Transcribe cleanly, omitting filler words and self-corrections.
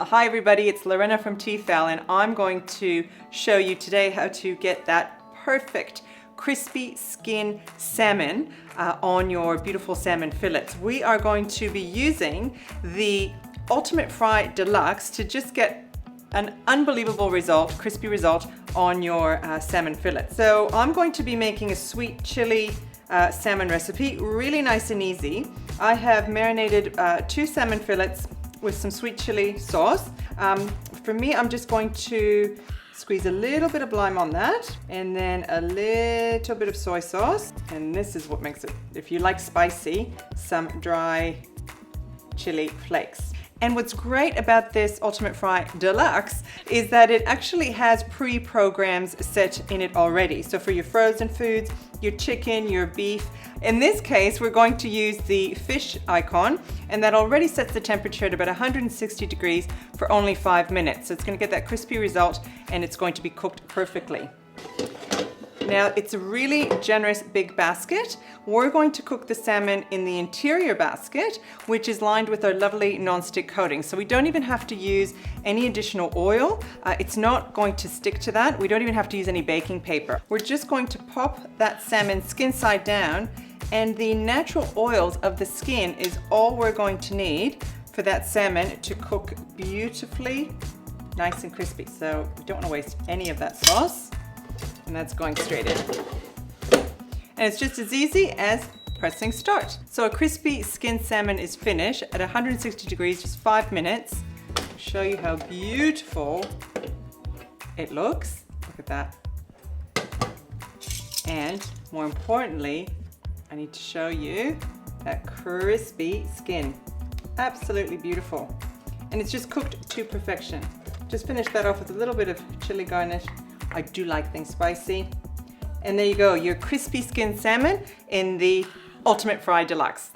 Hi everybody, it's Lorena from Tefal and I'm going to show you today how to get that perfect crispy skin salmon on your beautiful salmon fillets. We are going to be using the Ultimate Fry Deluxe to just get an unbelievable result, crispy result on your salmon fillet. So I'm going to be making a sweet chili salmon recipe, really nice and easy. I have marinated 2 salmon fillets with some sweet chili sauce. For me, I'm just going to squeeze a little bit of lime on that and then a little bit of soy sauce. And this is what makes it, if you like spicy, some dry chili flakes. And what's great about this Ultimate Fry Deluxe is that it actually has pre-programs set in it already. So for your frozen foods, your chicken, your beef. In this case, we're going to use the fish icon, and that already sets the temperature at about 160 degrees for only 5 minutes. So it's going to get that crispy result and it's going to be cooked perfectly. Now, it's a really generous big basket. We're going to cook the salmon in the interior basket, which is lined with our lovely non-stick coating. So we don't even have to use any additional oil. It's not going to stick to that. We don't even have to use any baking paper. We're just going to pop that salmon skin side down, and the natural oils of the skin is all we're going to need for that salmon to cook beautifully nice and crispy. So we don't want to waste any of that sauce. And that's going straight in. And it's just as easy as pressing start. So a crispy skinned salmon is finished at 160 degrees, just 5 minutes. I'll show you how beautiful it looks. Look at that. And more importantly, I need to show you that crispy skin. Absolutely beautiful. And it's just cooked to perfection. Just finish that off with a little bit of chili garnish. I do like things spicy. And there you go, your crispy skin salmon in the Ultimate Fry Deluxe.